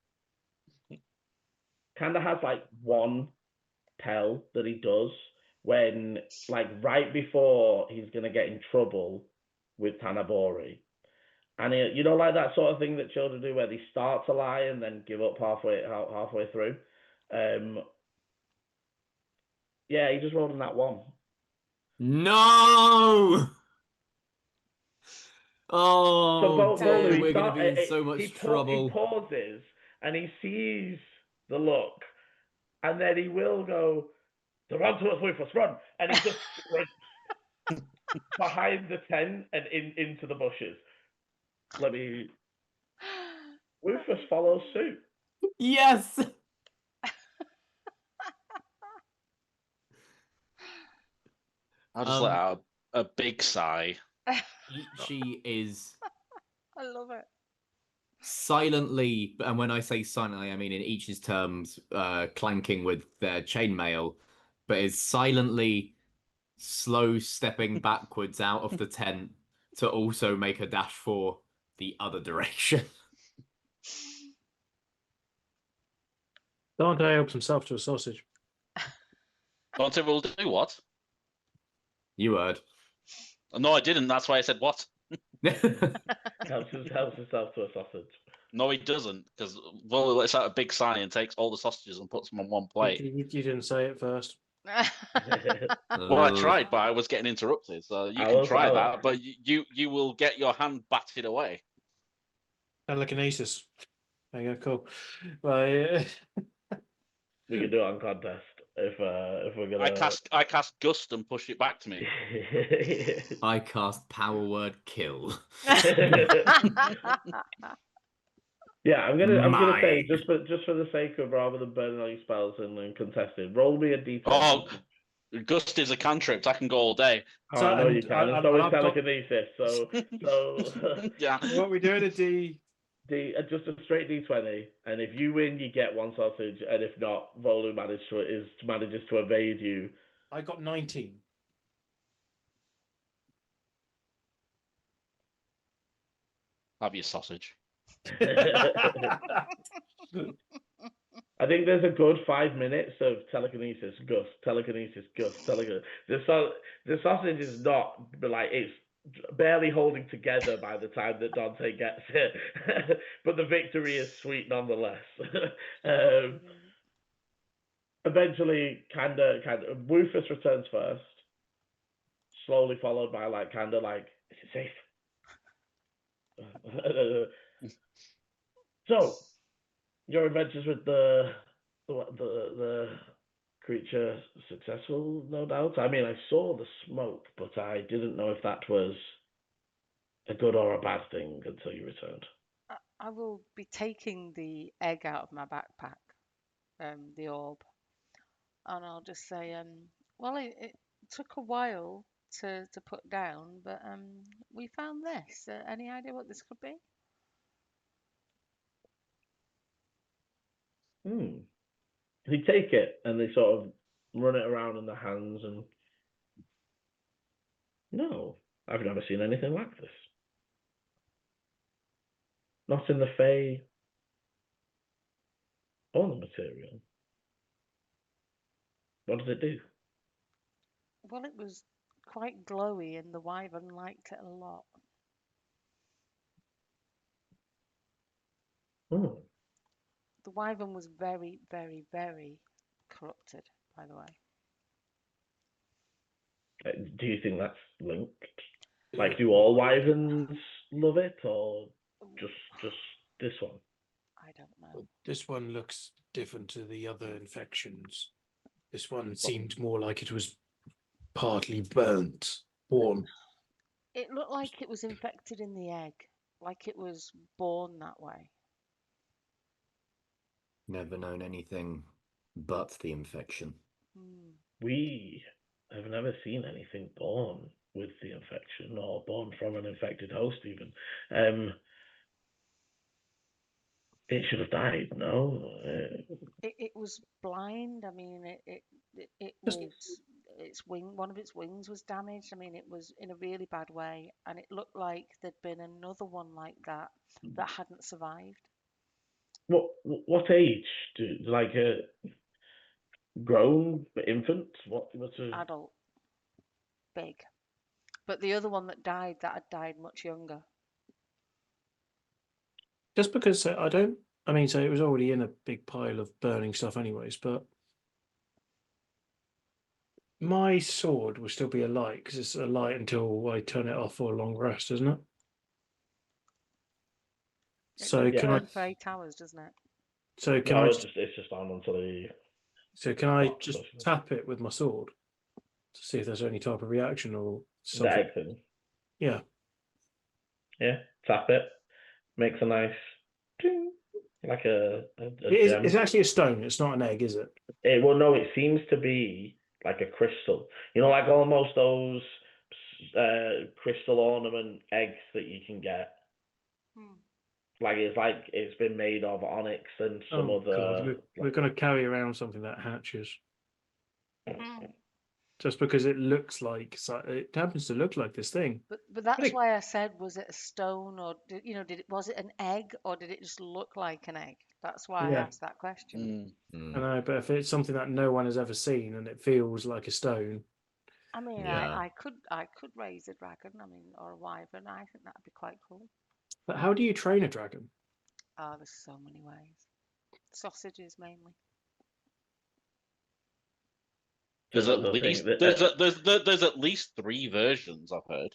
A: Kanda has like one tell that he does when, like, right before he's gonna get in trouble with Tanabori. And you know, like that sort of thing that children do, where they start to lie and then give up halfway through. Yeah, he just rolled on that one.
E: No! Oh,
A: So
E: dear,
A: Volu,
E: we're going to be in so much trouble.
A: He pauses and he sees the look, and then he will go, "To run to us, Rufus, run!" And he just sprints behind the tent and into the bushes. Rufus follows suit.
E: Yes!
D: I'll just let out a big sigh.
E: She is
C: I love it.
E: silently, and when I say silently, I mean in Ichi's terms, clanking with their chainmail, but is silently slow stepping backwards out of the tent to also make a dash for the other direction.
B: Dante helps himself to a sausage.
D: Dante will do what?
E: You heard.
D: No, I didn't. That's why I said what.
A: Helps himself to a sausage.
D: No, he doesn't, because Volley lets out a big sigh and takes all the sausages and puts them on one plate.
B: You didn't say it first.
D: Well, I tried, but I was getting interrupted. So you can try that, but you will get your hand batted away.
B: Telekinesis. There you go. Cool. Well,
A: We can do it on contest if we're gonna.
D: I cast gust and push it back to me.
E: I cast power word kill.
A: Yeah, I'm gonna say just for the sake of, rather than burning all your spells and contested, roll me a d20.
D: Oh, gust is a cantrip. I can go all day.
A: Oh, I know you can. And so is telekinesis. So
D: yeah.
B: What we doing?
A: Just a straight d20, and if you win, you get one sausage, and if not, Volu manages to evade you.
B: I got 19.
D: Have your sausage.
A: I think there's a good 5 minutes of telekinesis, Gus, telekinesis, Gus, telekinesis. The sausage is not like it's barely holding together by the time that Dante gets it, but the victory is sweet nonetheless. Eventually, kind of, Rufus returns first, slowly followed by is it safe? So, your adventures with the creature successful, no doubt. I mean, I saw the smoke, but I didn't know if that was a good or a bad thing until you returned.
C: I will be taking the egg out of my backpack, the orb, and I'll just say, well, it took a while to put down, but we found this. Any idea what this could be?
A: They take it and they sort of run it around in their hands, and no, I've never seen anything like this. Not in the Fae or the material. What does it do?
C: Well, it was quite glowy, and the wyvern liked it a lot. The wyvern was very, very, very corrupted, by the way.
A: Do you think that's linked? Like, do all wyverns love it, or just this one?
C: I don't know.
B: This one looks different to the other infections. This one seemed more like it was partly burnt, born.
C: It looked like it was infected in the egg, like it was born that way.
E: Never known anything but the infection.
A: We have never seen anything born with the infection or born from an infected host even. It should have died, no?
C: It was blind. I mean, it was its wing. One of its wings was damaged. I mean, it was in a really bad way, and it looked like there'd been another one like that hadn't survived.
A: What age? Like a grown infant? What's a
C: Adult, big, but the other one that had died much younger.
B: Just because so it was already in a big pile of burning stuff anyways, but my sword will still be alight because it's alight until I turn it off for a long rest, isn't it? So
C: It
B: can I?
C: for 8 hours, doesn't it?
B: So can
A: no,
B: I?
A: it's just on until the.
B: So can I
A: Oh,
B: just
A: so-
B: tap it with my sword to see if there's any type of reaction or
A: The
B: something?
A: egg thing.
B: Yeah.
A: Yeah, tap it. Makes a nice ding, like a gem.
B: It's actually a stone. It's not an egg, is it?
A: Well, no, it seems to be like a crystal. You know, like almost those crystal ornament eggs that you can get. Like it's been made of onyx and some other.
B: God. We're going to carry around something that hatches. Just because it looks like it happens to look like this thing.
C: But that's why I said, was it a stone, or was it an egg, or did it just look like an egg? That's why I asked that question.
B: I know, but if it's something that no one has ever seen and it feels like a stone.
C: I mean,
E: Yeah.
C: I could raise a dragon. I mean, or a wyvern. I think that'd be quite cool.
B: But how do you train a dragon?
C: Oh, there's so many ways. Sausages mainly.
D: There's at least 3 versions I've heard.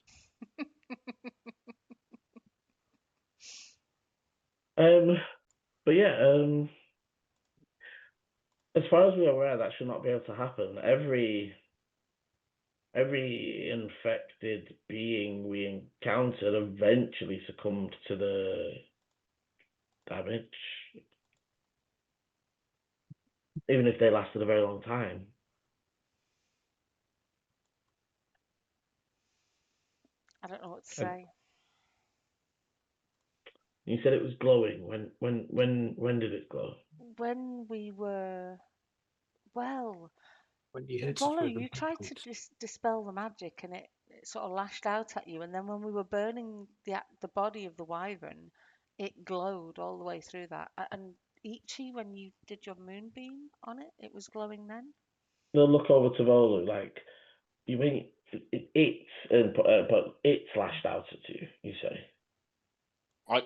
A: But yeah, as far as we're aware, that should not be able to happen. Every infected being we encountered eventually succumbed to the damage, even if they lasted a very long time.
C: I don't know what to say.
A: You said it was glowing. When did it glow?
C: When we were, well,
B: when you hit
C: Follow, you tried to dispel the magic, and it sort of lashed out at you, and then when we were burning the body of the wyvern, it glowed all the way through that. And Ichi, when you did your moonbeam on it, it was glowing then.
A: They'll look over to Volu like, you mean but it lashed out at you, you say?
D: I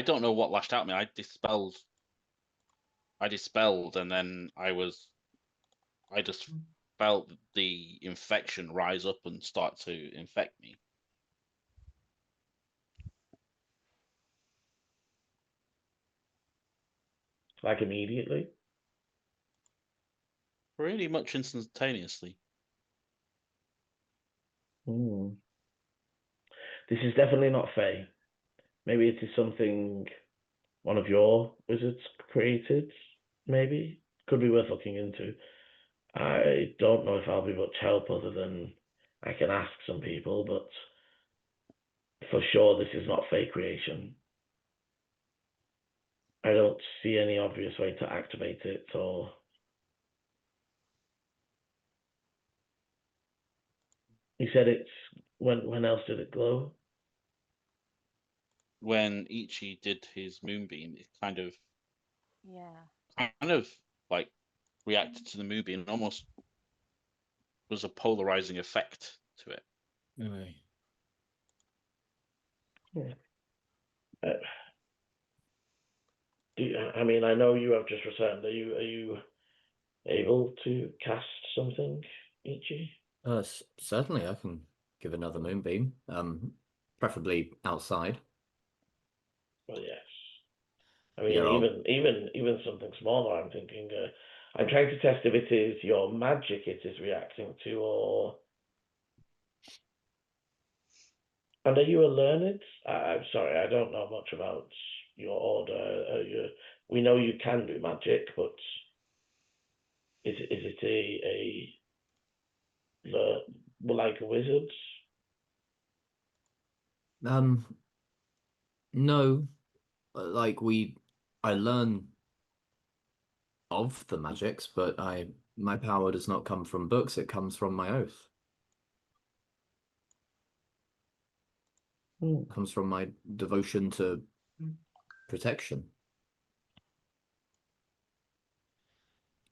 D: don't know what lashed out at me. I dispelled, and then I just felt the infection rise up and start to infect me.
A: Like immediately?
D: Pretty much instantaneously.
A: This is definitely not Fae. Maybe it is something one of your wizards created, maybe? Could be worth looking into. I don't know if I'll be much help other than I can ask some people, but for sure this is not Fae creation. I don't see any obvious way to activate it, or... You said it's... When else did it glow?
D: When Ichi did his moonbeam, it kind of
C: Yeah.
D: like reacted to the moonbeam, and almost was a polarizing effect to it.
A: I mean, I know you have just returned. Are you able to cast something, Ichi?
E: Certainly, I can give another moonbeam. Preferably outside.
A: Well, yes. I mean,
E: Yeah,
A: even something smaller. I'm thinking. I'm trying to test if it is your magic it is reacting to, or. And are you a learned? I'm sorry, I don't know much about your order. We know you can do magic, but is it like a wizard?
E: No, like I learn of the magics, but my power does not come from books, it comes from my oath. It comes from my devotion to protection.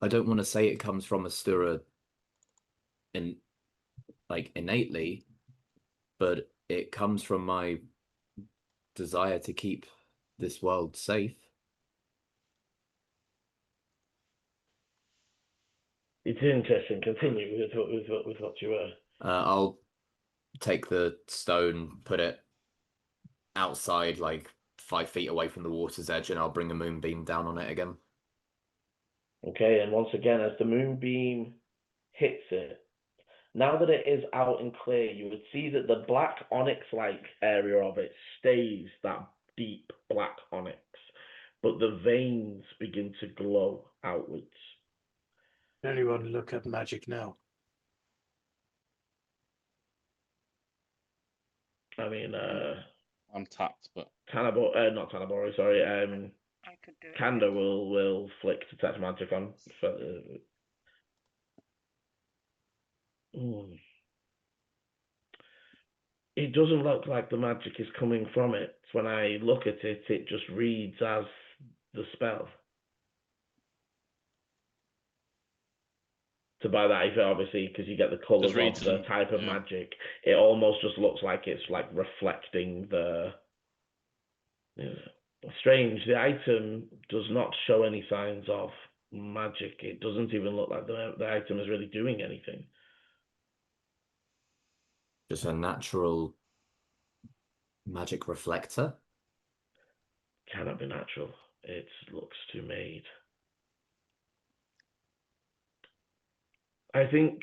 E: I don't want to say it comes from Astera innately, but it comes from my desire to keep this world safe.
A: It's interesting. Continue with what you were.
E: I'll take the stone, put it outside, like 5 feet away from the water's edge, and I'll bring a moonbeam down on it again.
A: Okay, and once again, as the moonbeam hits it, now that it is out and clear, you would see that the black onyx-like area of it stays that deep black onyx, but the veins begin to glow outwards.
B: Anyone look at magic now?
A: I mean,
D: I'm tapped, but
A: not Tanabori, sorry.
C: I could do it.
A: Kanda will flick detect magic on. It doesn't look like the magic is coming from it. When I look at it, it just reads as the spell. So by that, obviously, because you get the colours of the type of magic, it almost just looks like it's like reflecting the... Strange, the item does not show any signs of magic. It doesn't even look like the item is really doing anything.
E: Just a natural magic reflector?
A: Cannot be natural. It looks too made. I think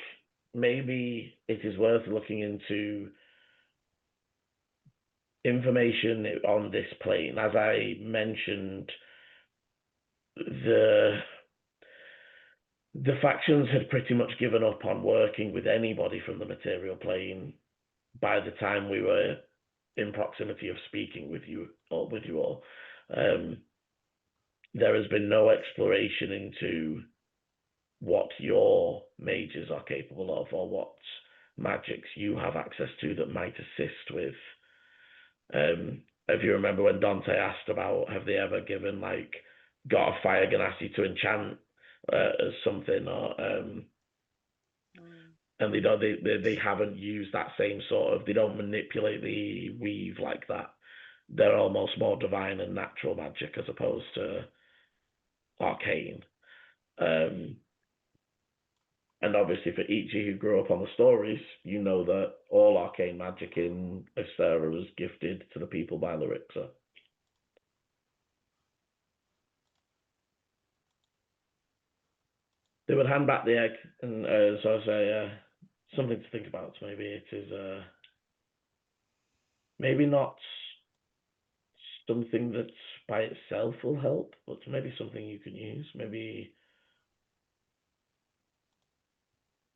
A: maybe it is worth looking into information on this plane. As I mentioned, the factions had pretty much given up on working with anybody from the material plane by the time we were in proximity of speaking with you all. There has been no exploration into what your mages are capable of, or what magics you have access to that might assist with. If you remember when Dante asked about, have they ever given like God of Fire Ganassi to enchant as something, or and they haven't used that same sort of, they don't manipulate the weave like that. They're almost more divine and natural magic as opposed to arcane. And obviously for each of you who grew up on the stories, you know that all arcane magic in Astera was gifted to the people by Larixa. They would hand back the egg, and so I say, something to think about. Maybe it is, maybe not something that by itself will help, but maybe something you can use. Maybe,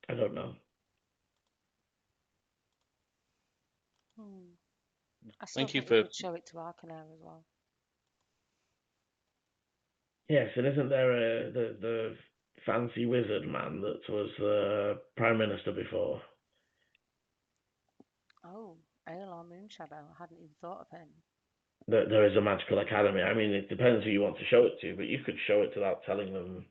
A: I don't know.
C: I still
D: Thank you
C: think we
D: for.
C: could show it to Arcanair as well.
A: Yes, and isn't there the fancy wizard man that was the Prime Minister before?
C: Oh, Aelar Moonshadow. I hadn't even thought of him.
A: There is a magical academy. I mean, it depends who you want to show it to, but you could show it without telling them.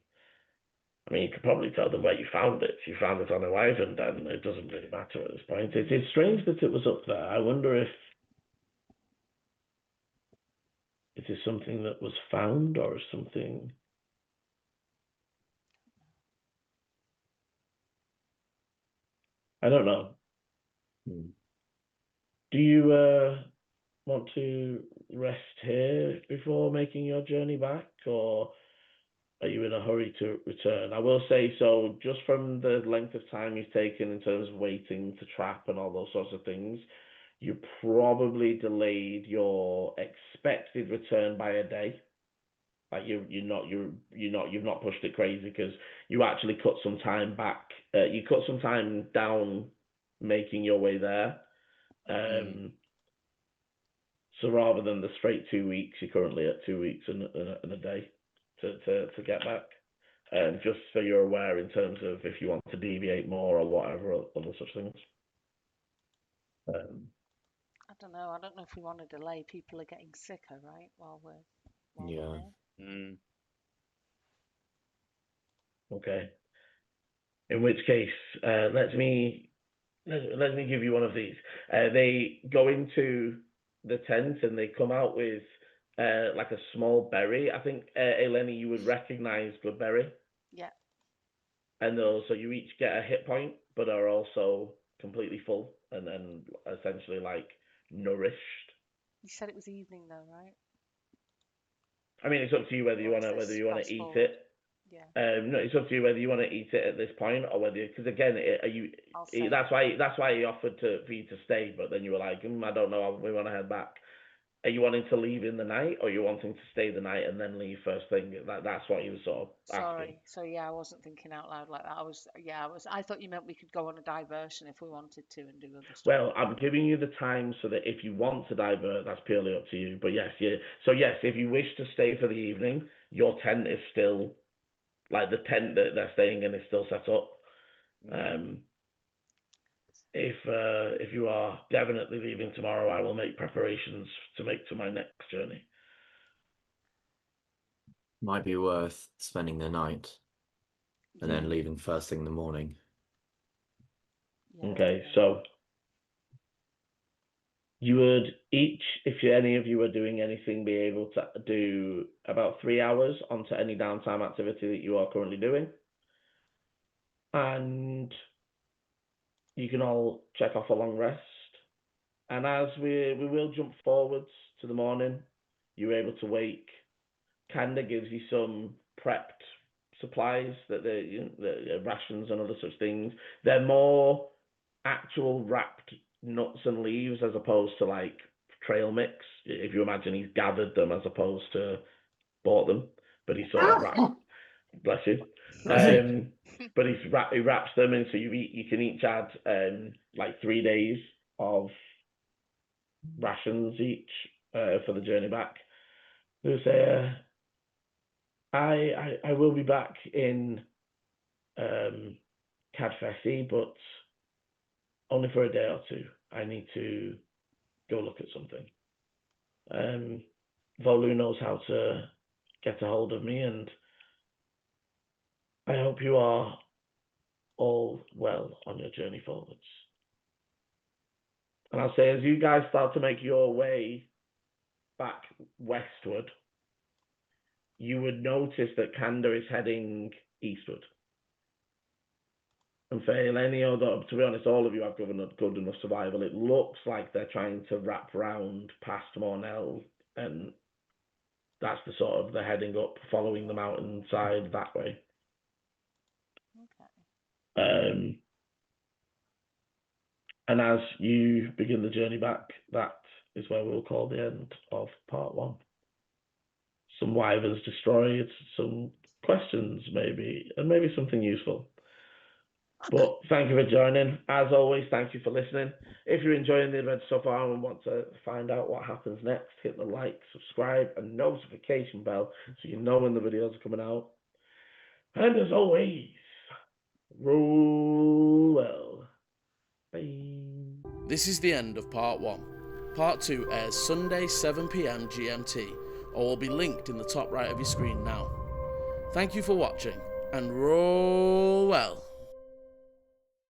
A: I mean, you could probably tell them where you found it. You found it on a wyvern den. It doesn't really matter at this point. It's strange that it was up there. I wonder if it is something that was found or something. I don't know. Do you want to rest here before making your journey back, or are you in a hurry to return? I will say, so just from the length of time you've taken in terms of waiting to trap and all those sorts of things, you probably delayed your expected return by a day. Like you've not pushed it crazy, because you actually cut some time back. You cut some time down making your way there. So rather than the straight 2 weeks, you're currently at 2 weeks and a day to get back. Just so you're aware in terms of if you want to deviate more or whatever, or other such things.
C: I don't know. I don't know if we want to delay. People are getting sicker, right? While we're here.
A: Okay. In which case, let me give you one of these. They go into the tent and they come out with like a small berry. I think, Eleni, you would recognize the berry.
C: Yeah.
A: And so you each get a hit point, but are also completely full and then essentially like nourished.
C: You said it was evening though, right?
A: I mean, it's up to you whether you want to eat it.
C: Yeah.
A: No, it's up to you whether you want to eat it at this point or whether, because again, that's why he offered for you to stay, but then you were like, I don't know, we want to head back. Are you wanting to leave in the night, or are you wanting to stay the night and then leave first thing? That's what he was sort of asking.
C: Sorry. So yeah, I wasn't thinking out loud like that. I thought you meant we could go on a diversion if we wanted to and do other stuff.
A: Well, I'm giving you the time so that if you want to divert, that's purely up to you. But yes, if you wish to stay for the evening, your tent is still, like the tent that they're staying in is still set up. If you are definitely leaving tomorrow, I will make preparations to make to my next journey.
E: Might be worth spending the night and then leaving first thing in the morning.
C: Yeah,
A: okay, so you would each, if any of you are doing anything, be able to do about 3 hours onto any downtime activity that you are currently doing. And you can all check off a long rest. And as we will jump forwards to the morning, you're able to wake. Kanda gives you some prepped supplies, that the rations and other such things. They're more actual wrapped nuts and leaves as opposed to like trail mix. If you imagine, he's gathered them as opposed to bought them, but he sort of wrapped. Bless you. But he wraps them in, so you can each add like 3 days of rations each for the journey back. They say, I will be back in Cadfessi, but only for a day or two. I need to go look at something. Volu knows how to get a hold of me, and I hope you are all well on your journey forwards. And I'll say, as you guys start to make your way back westward, you would notice that Kanda is heading eastward. And for any other, to be honest, all of you have given a good enough survival. It looks like they're trying to wrap round past Mornell, and that's the sort of the heading up, following the mountainside that way.
C: Okay.
A: And as you begin the journey back, that is where we'll call the end of part 1. Some wyverns destroyed, some questions maybe, and maybe something useful. But thank you for joining. As always, thank you for listening. If you're enjoying the event so far and want to find out what happens next, hit the like, subscribe, and notification bell so you know when the videos are coming out. And as always, roll well. Bye. This is the end of part 1. Part 2 airs Sunday 7 PM GMT, or will be linked in the top right of your screen now. Thank you for watching, and roll well.